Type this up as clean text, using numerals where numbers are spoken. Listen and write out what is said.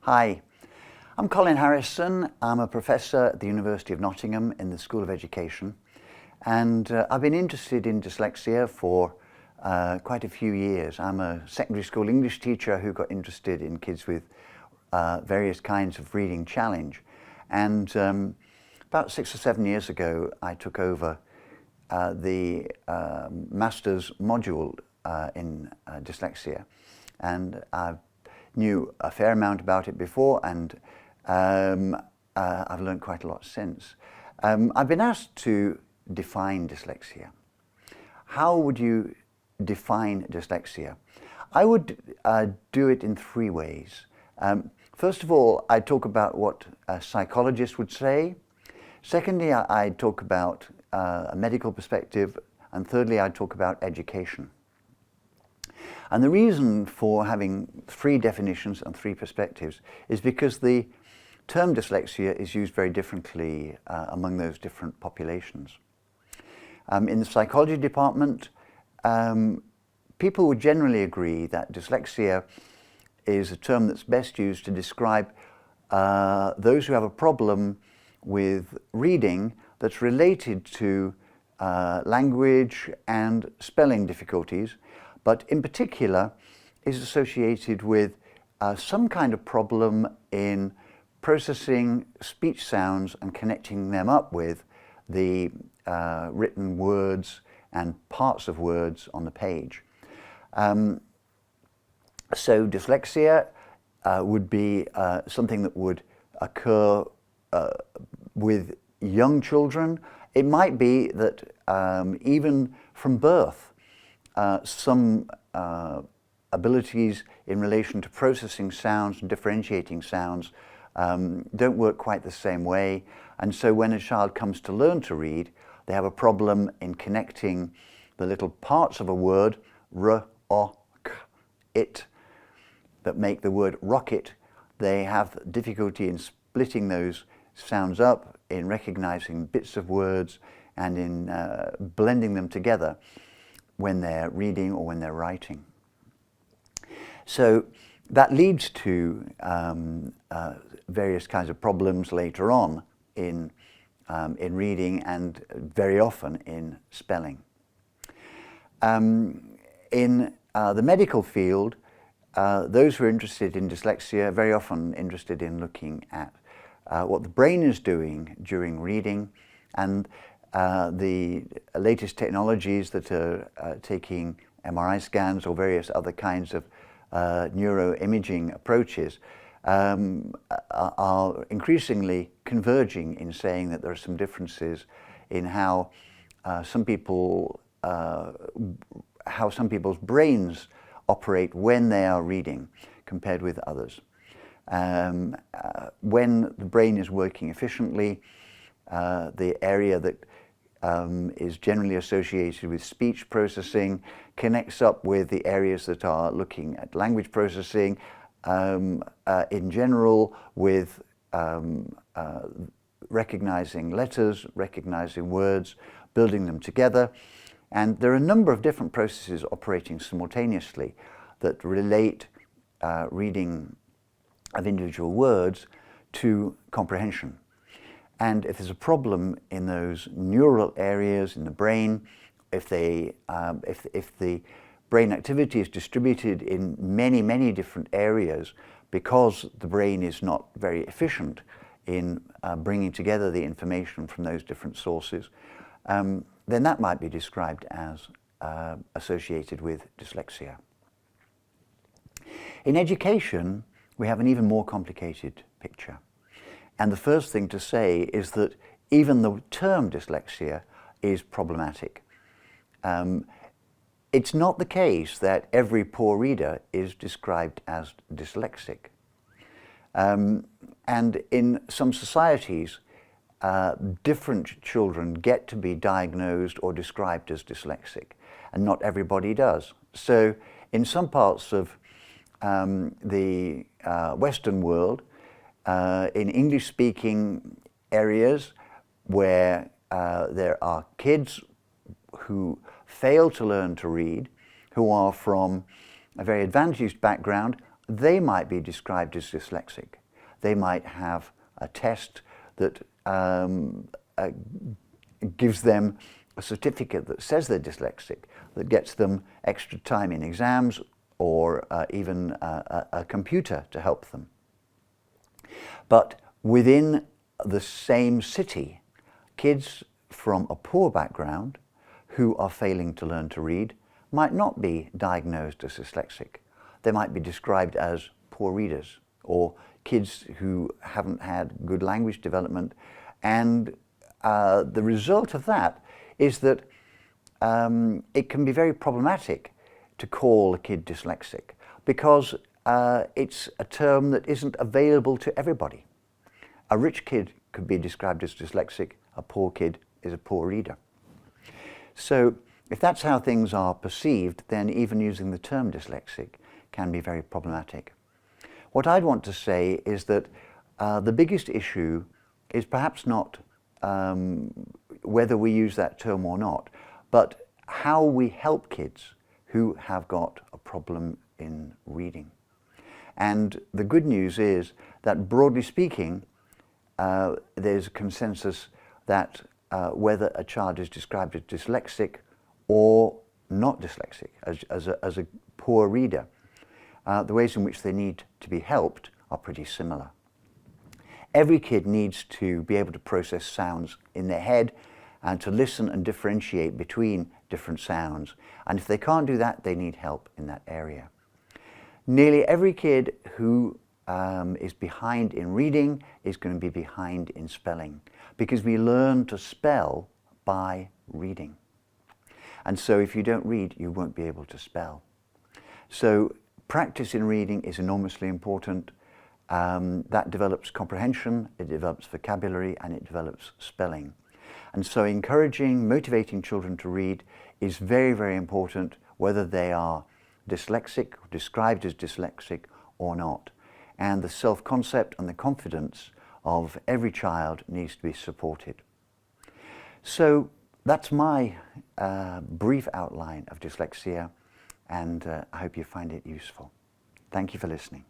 Hi, I'm Colin Harrison. I'm a professor at the University of Nottingham in the School of Education, and I've been interested in dyslexia for quite a few years. I'm a secondary school English teacher who got interested in kids with various kinds of reading challenge, and about 6 or 7 years ago I took over the master's module in dyslexia, and I knew a fair amount about it before, and I've learned quite a lot since. I've been asked to define dyslexia. How would you define dyslexia? I would do it in 3 ways. First of all, I'd talk about what a psychologist would say. Secondly, I'd talk about a medical perspective. And thirdly, I'd talk about education. And the reason for having 3 definitions and 3 perspectives is because the term dyslexia is used very differently among those different populations. In the psychology department, people would generally agree that dyslexia is a term that's best used to describe those who have a problem with reading that's related to language and spelling difficulties, but in particular is associated with some kind of problem in processing speech sounds and connecting them up with the written words and parts of words on the page. So dyslexia would be something that would occur with young children. It might be that even from birth, some abilities in relation to processing sounds and differentiating sounds don't work quite the same way, and so when a child comes to learn to read, they have a problem in connecting the little parts of a word, r, o, k, it, that make the word rocket. They have difficulty in splitting those sounds up, in recognizing bits of words, and in blending them together when they're reading or when they're writing. So that leads to various kinds of problems later on in reading and very often in spelling. In the medical field, those who are interested in dyslexia are very often interested in looking at what the brain is doing during reading, and the latest technologies that are taking MRI scans or various other kinds of neuroimaging approaches are increasingly converging in saying that there are some differences in how some people's brains operate when they are reading compared with others. When the brain is working efficiently, the area that is generally associated with speech processing connects up with the areas that are looking at language processing, in general with recognizing letters, recognizing words, building them together. And there are a number of different processes operating simultaneously that relate reading of individual words to comprehension. And if there's a problem in those neural areas in the brain, if the brain activity is distributed in many, many different areas because the brain is not very efficient in bringing together the information from those different sources, then that might be described as associated with dyslexia. In education, we have an even more complicated picture. And the first thing to say is that even the term dyslexia is problematic. It's not the case that every poor reader is described as dyslexic. And in some societies, different children get to be diagnosed or described as dyslexic, and not everybody does. So in some parts of the Western world, in English-speaking areas where there are kids who fail to learn to read, who are from a very advantaged background, they might be described as dyslexic. They might have a test that gives them a certificate that says they're dyslexic, that gets them extra time in exams, or even a computer to help them. But within the same city, kids from a poor background who are failing to learn to read might not be diagnosed as dyslexic. They might be described as poor readers, or kids who haven't had good language development. And the result of that is that it can be very problematic to call a kid dyslexic, because it's a term that isn't available to everybody. A rich kid could be described as dyslexic, a poor kid is a poor reader. So if that's how things are perceived, then even using the term dyslexic can be very problematic. What I'd want to say is that the biggest issue is perhaps not whether we use that term or not, but how we help kids who have got a problem in reading. And the good news is that, broadly speaking, there's a consensus that whether a child is described as dyslexic or not dyslexic, as a poor reader, the ways in which they need to be helped are pretty similar. Every kid needs to be able to process sounds in their head and to listen and differentiate between different sounds. And if they can't do that, they need help in that area. Nearly every kid who is behind in reading is going to be behind in spelling, because we learn to spell by reading. And so if you don't read, you won't be able to spell. So practice in reading is enormously important. That develops comprehension, it develops vocabulary, and it develops spelling. And so encouraging, motivating children to read is very, very important, whether they are dyslexic, described as dyslexic or not. And the self-concept and the confidence of every child needs to be supported. So that's my brief outline of dyslexia, and I hope you find it useful. Thank you for listening.